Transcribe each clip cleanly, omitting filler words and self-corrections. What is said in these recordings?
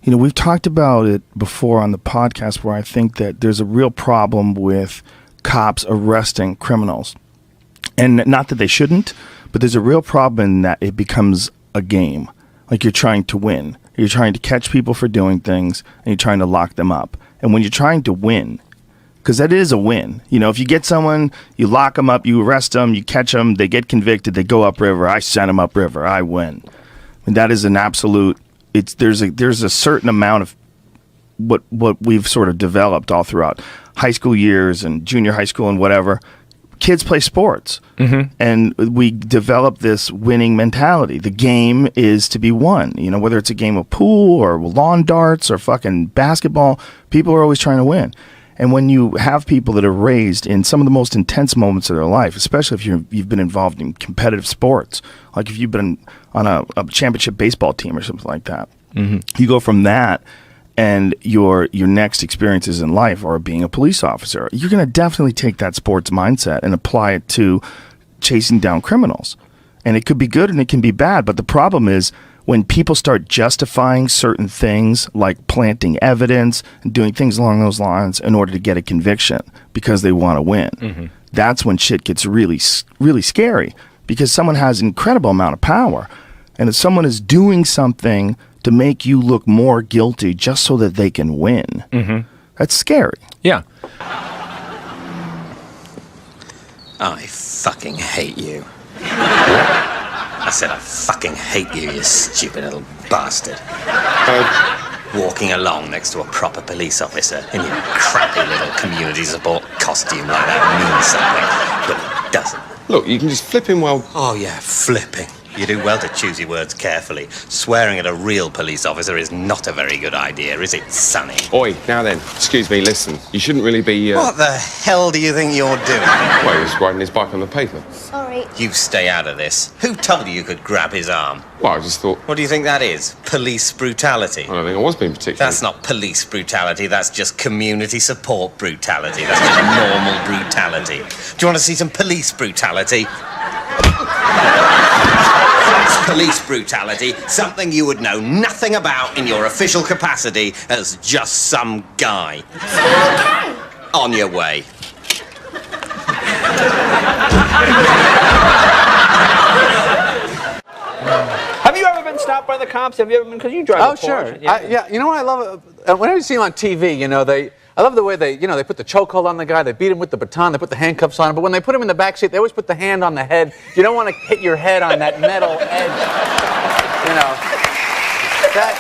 You know, we've talked about it before on the podcast where I think that there's a real problem with cops arresting criminals. And not that they shouldn't, but there's a real problem in that it becomes a game. Like you're trying to win. You're trying to catch people for doing things, and you're trying to lock them up. And when you're trying to win, because that is a win. You know, if you get someone, you lock them up, you arrest them, you catch them, they get convicted, they go upriver, I send them upriver, I win. And that is an absolute... There's a certain amount of what we've sort of developed all throughout high school years and junior high school and whatever. Kids play sports, and we develop this winning mentality. The game is to be won. You know, whether it's a game of pool or lawn darts or fucking basketball, people are always trying to win. And when you have people that are raised in some of the most intense moments of their life, especially if you've been involved in competitive sports, like if you've been on a championship baseball team or something like that, you go from that and your next experiences in life are being a police officer. You're going to definitely take that sports mindset and apply it to chasing down criminals. And it could be good and it can be bad, but the problem is when people start justifying certain things like planting evidence and doing things along those lines in order to get a conviction because they want to win, that's when shit gets really, really scary because someone has an incredible amount of power. And if someone is doing something to make you look more guilty just so that they can win, that's scary. Yeah. I fucking hate you. I said I fucking hate you, you stupid little bastard. Walking along next to a proper police officer in your crappy little community support costume like that means something, but it doesn't. Look, you can just flip him well. Oh yeah, flipping. You do well to choose your words carefully. Swearing at a real police officer is not a very good idea, is it, Sonny? Oi, now then, excuse me, listen. You shouldn't really be, What the hell do you think you're doing? Well, he was riding his bike on the pavement. Sorry. You stay out of this. Who told you you could grab his arm? Well, I just thought... What do you think that is? Police brutality? I don't think I was being particularly... That's not police brutality, that's just community support brutality. That's just normal brutality. Do you want to see some police brutality? That's police brutality, something you would know nothing about in your official capacity as just some guy. Okay. On your way. Have you ever been stopped by the cops? Have you ever been? Because you drive a Porsche. Sure. Yeah. You know what I love? Whenever you see them on TV, you know, I love the way they put the chokehold on the guy, they beat him with the baton, they put the handcuffs on him, but when they put him in the back seat, they always put the hand on the head. You don't want to hit your head on that metal edge. You know, that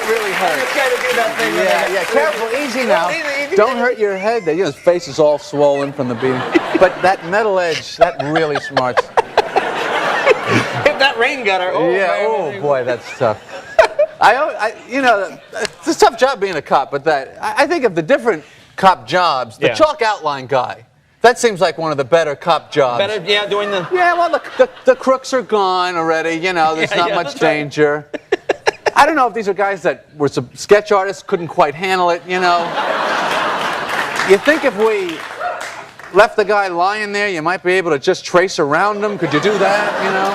really hurts. You gotta do that thing. Yeah, careful, easy now. Don't hurt your head. You know, his face is all swollen from the beating. But that metal edge, that really smarts. Hit that rain gutter. Oh, yeah, man. oh boy, that's tough. You know, it's a tough job being a cop, but I think of the different cop jobs, the chalk outline guy, that seems like one of the better cop jobs. Better, yeah, doing the... Yeah, well, the crooks are gone already, you know, there's not much danger. Right. I don't know if these are guys that were some sketch artists, couldn't quite handle it, you know. You think if we left the guy lying there, you might be able to just trace around him? Could you do that, you know?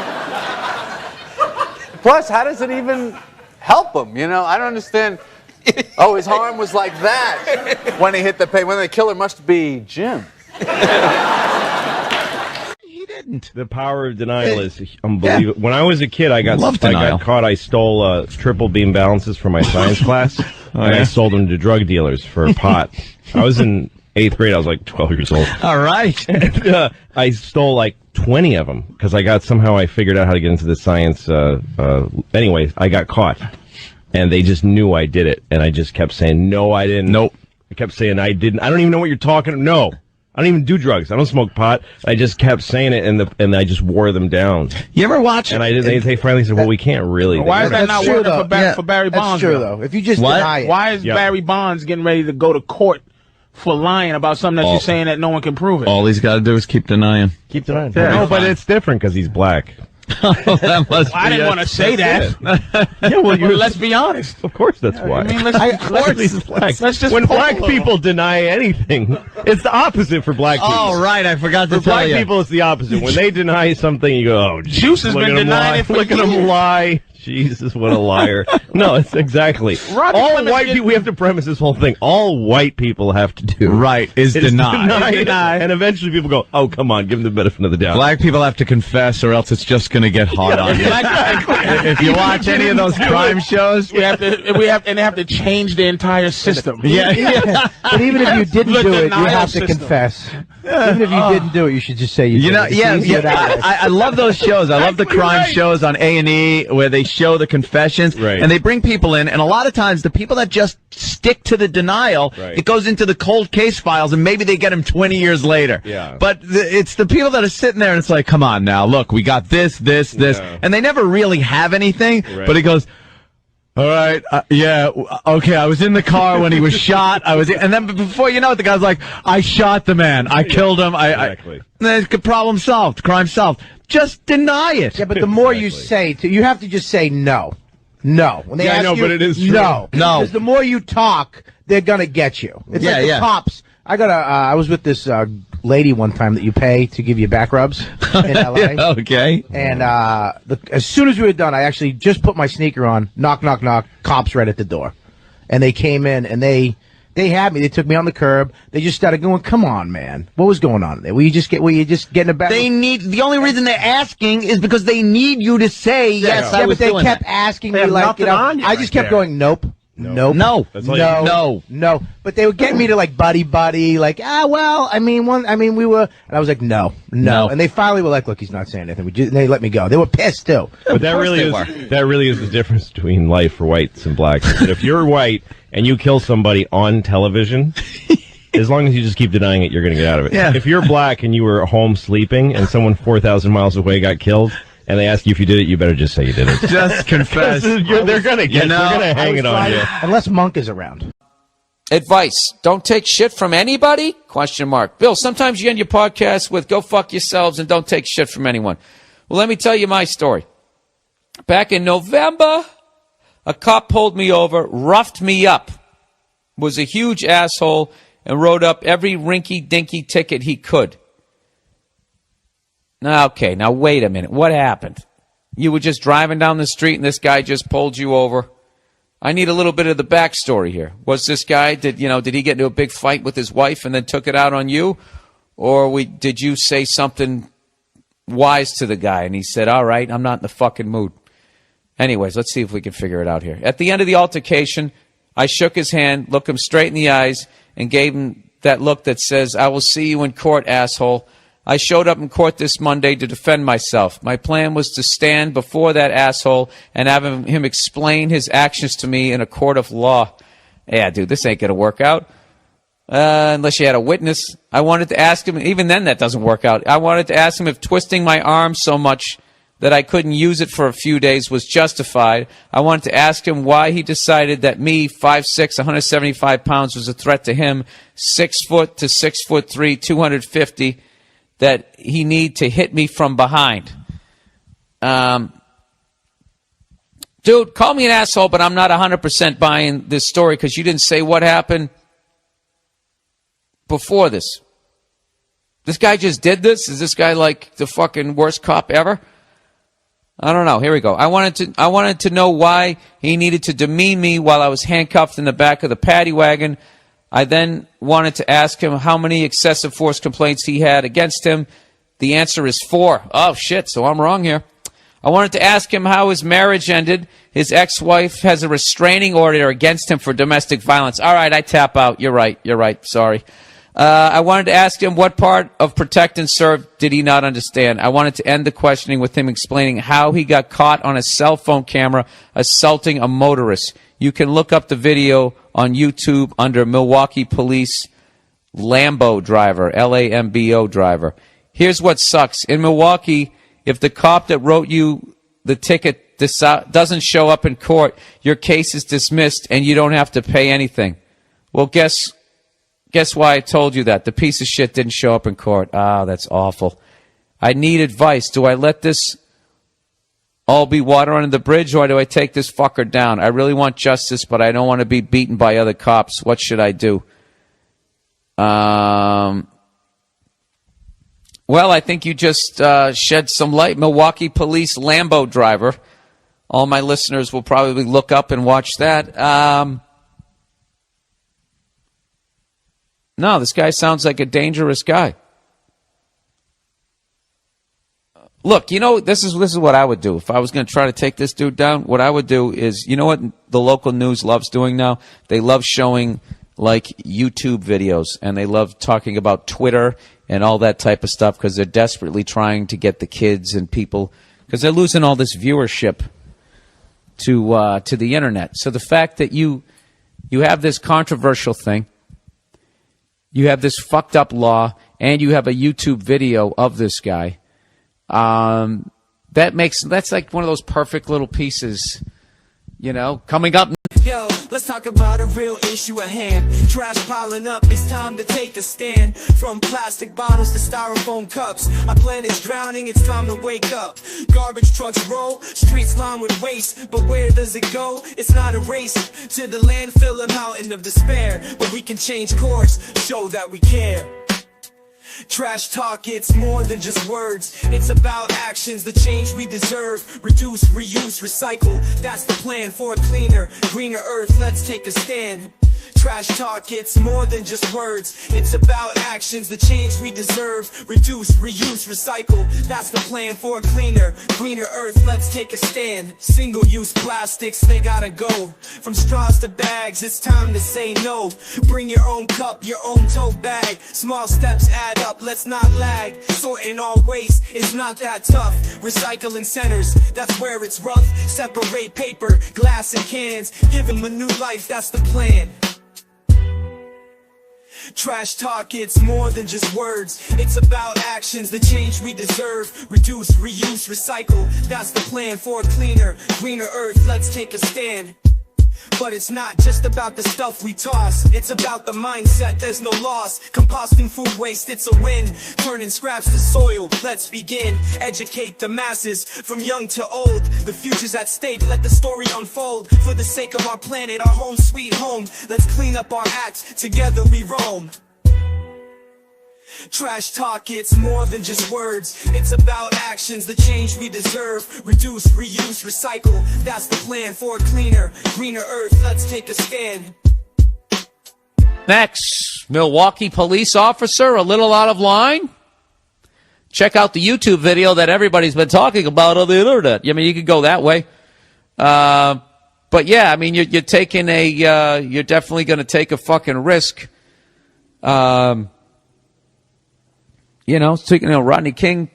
Plus, how does it even help him, you know? I don't understand. Oh, his arm was like that when he hit the pavement. When the killer must be Jim. He didn't. The power of denial is unbelievable. Yeah. When I was a kid, I got caught. I stole triple beam balances from my science class, and I sold them to drug dealers for pot. I was in 8th grade. I was like 12 years old. All right. And, I stole like 20 of them because I figured out how to get into the science. Anyway, I got caught, and they just knew I did it, and I just kept saying, no, I didn't. Nope. I kept saying, I didn't. I don't even know what you're talking about. No. I don't even do drugs. I don't smoke pot. I just kept saying it, and I just wore them down. You ever watch? And they finally said, "Well, we can't really." Why is that not working for Barry Bonds? That's true, though. If you just deny it. Why is Barry Bonds getting ready to go to court for lying about something that you're saying that no one can prove it? All he's got to do is keep denying. Keep denying. No, but it's different because he's black. That must I didn't want to say that. Yeah, well, let's be honest. Of course, that's why. I mean, let's just when black people deny anything, it's the opposite for black people. Oh, right, I forgot to for tell you. black people, it's the opposite. When they deny something, you go, "Oh, Juice has been denying it for Look at him lie." Jesus, what a liar. No, it's exactly. Roger All Clemens white did- people, we have to premise this whole thing. All white people have to do. Right, is deny. Deny. And eventually people go, oh, come on, give them the benefit of the doubt. Black people have to confess, or else it's just going to get hard on you. If you watch any of those crime shows, We have to change the entire system. yeah. But even if you didn't The do it, you denial have to system. confess. Even if you didn't do it, you should just say you did You know, it. It's yeah, easier that way. I love those shows. I love the crime shows on A&E where they show the confessions, Right. and they bring people in, and a lot of times the people that just stick to the denial, Right. it goes into the cold case files, and maybe they get them 20 years later. Yeah. But it's the people that are sitting there, and it's like, come on now, look, we got this, Yeah. and they never really have anything, Right. but he goes, all right, okay, I was in the car when he was shot. And then before you know it, the guy's like, I shot the man. I killed him. Exactly. Problem solved. Crime solved. Just deny it. Yeah, but the more you say, you have to just say no. No. When they Yeah, I ask know, you, but it is true. No. No. Because the more you talk, they're going to get you. It's Yeah, like the yeah. cops. I was with this lady one time that you pay to give you back rubs in L.A. Okay. And as soon as we were done, I actually just put my sneaker on. Knock, knock, knock. Cops right at the door. And they came in, and they had me. They took me on the curb. They just started going, come on, man. What was going on there? Were you just getting a back? The only reason they're asking is because they need you to say, yes, I yeah, was but they doing kept that. asking They me have like, nothing on you I right just kept there. going, nope. Nope. No. That's all you- No. But they were getting me to like buddy, like, we were, and I was like, no. No. And they finally were like, look, he's not saying anything. They let me go. They were pissed too. But that really is the difference between life for whites and blacks. That if you're white and you kill somebody on television, as long as you just keep denying it, you're going to get out of it. Yeah. If you're black and you were home sleeping and someone 4,000 miles away got killed, and they ask you if you did it, you better just say you did it. Just confess. They're going to get. They're going to hang it on you. Unless Monk is around. Advice: don't take shit from anybody? Question mark. Bill, sometimes you end your podcast with "go fuck yourselves" and don't take shit from anyone. Well, let me tell you my story. Back in November, a cop pulled me over, roughed me up, was a huge asshole, and wrote up every rinky-dinky ticket he could. Now, okay, now wait a minute. What happened? You were just driving down the street and this guy just pulled you over. I need a little bit of the backstory here. Was this guy, did he get into a big fight with his wife and then took it out on you? Or did you say something wise to the guy and he said, all right, I'm not in the fucking mood? Anyways, let's see if we can figure it out here. At the end of the altercation, I shook his hand, looked him straight in the eyes, and gave him that look that says, I will see you in court, asshole. I showed up in court this Monday to defend myself. My plan was to stand before that asshole and have him explain his actions to me in a court of law. Yeah, dude, this ain't going to work out. Unless you had a witness. I wanted to ask him, even then that doesn't work out. I wanted to ask him if twisting my arm so much that I couldn't use it for a few days was justified. I wanted to ask him why he decided that me, 5'6", 175 pounds, was a threat to him, 6 foot to 6'3", 250, that he need to hit me from behind. Dude, call me an asshole, but I'm not 100% buying this story because you didn't say what happened before this. This guy just did this? Is this guy like the fucking worst cop ever? I don't know. Here we go. I wanted to know why he needed to demean me while I was handcuffed in the back of the paddy wagon. I then wanted to ask him how many excessive force complaints he had against him. The answer is 4. Oh, shit, so I'm wrong here. I wanted to ask him how his marriage ended. His ex-wife has a restraining order against him for domestic violence. All right, I tap out. You're right. Sorry. I wanted to ask him what part of protect and serve did he not understand. I wanted to end the questioning with him explaining how he got caught on a cell phone camera assaulting a motorist. You can look up the video on YouTube under Milwaukee Police Lambo driver, Lambo driver. Here's what sucks. In Milwaukee, if the cop that wrote you the ticket doesn't show up in court, your case is dismissed and you don't have to pay anything. Well, guess why I told you that? The piece of shit didn't show up in court. Ah, that's awful. I need advice. Do I let this all be water under the bridge, or do I take this fucker down? I really want justice, but I don't want to be beaten by other cops. What should I do? Well, I think you just shed some light. Milwaukee Police Lambo driver. All my listeners will probably look up and watch that. No, this guy sounds like a dangerous guy. Look, this is what I would do. If I was going to try to take this dude down, what I would do is, you know what the local news loves doing now? They love showing, like, YouTube videos, and they love talking about Twitter and all that type of stuff because they're desperately trying to get the kids and people, because they're losing all this viewership to the internet. So the fact that you have this controversial thing, you have this fucked up law, and you have a YouTube video of this guy, that's like one of those perfect little pieces, coming up. Yo, let's talk about a real issue at hand. Trash piling up, it's time to take a stand. From plastic bottles to styrofoam cups, our planet's drowning, it's time to wake up. Garbage trucks roll, streets lined with waste, but where does it go? It's not a race to the landfill, a mountain of despair, but we can change course, show that we care. Trash talk, it's more than just words. It's about actions, the change we deserve. Reduce, reuse, recycle. That's the plan for a cleaner, greener earth. Let's take a stand. Trash talk, it's more than just words. It's about actions, the change we deserve. Reduce, reuse, recycle. That's the plan for a cleaner, greener earth. Let's take a stand. Single-use plastics, they gotta go. From straws to bags, it's time to say no. Bring your own cup, your own tote bag. Small steps add up, let's not lag. Sorting all waste is not that tough. Recycling centers, that's where it's rough. Separate paper, glass, and cans. Give them a new life, that's the plan. Trash talk, it's more than just words. It's about actions, the change we deserve. Reduce, reuse, recycle. That's the plan for a cleaner, greener earth. Let's take a stand. But it's not just about the stuff we toss. It's about the mindset, there's no loss. Composting food waste, it's a win. Turning scraps to soil, let's begin. Educate the masses, from young to old. The future's at stake, let the story unfold. For the sake of our planet, our home sweet home. Let's clean up our act, together we roam. Trash talk, it's more than just words. It's about actions, the change we deserve. Reduce, reuse, recycle. That's the plan for a cleaner, greener earth. Let's take a stand. Next, Milwaukee police officer a little out of line. Check out the YouTube video that everybody's been talking about on the internet. I mean, you could go that way. But yeah, I mean, you're taking you're definitely going to take a fucking risk. Rodney King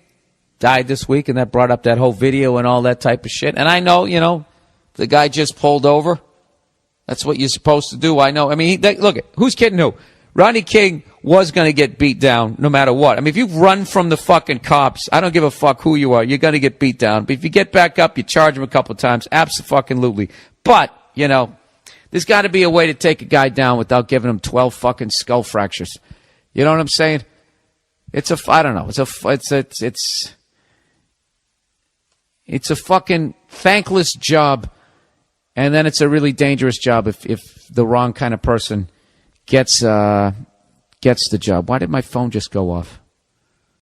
died this week, and that brought up that whole video and all that type of shit. And I know, the guy just pulled over. That's what you're supposed to do. I know. I mean, look, who's kidding who? Rodney King was going to get beat down no matter what. I mean, if you run from the fucking cops, I don't give a fuck who you are. You're going to get beat down. But if you get back up, you charge him a couple of times. Abso-fucking-lutely. But, there's got to be a way to take a guy down without giving him 12 fucking skull fractures. You know what I'm saying? I don't know. It's a fucking thankless job, and then it's a really dangerous job if the wrong kind of person gets the job. Why did my phone just go off?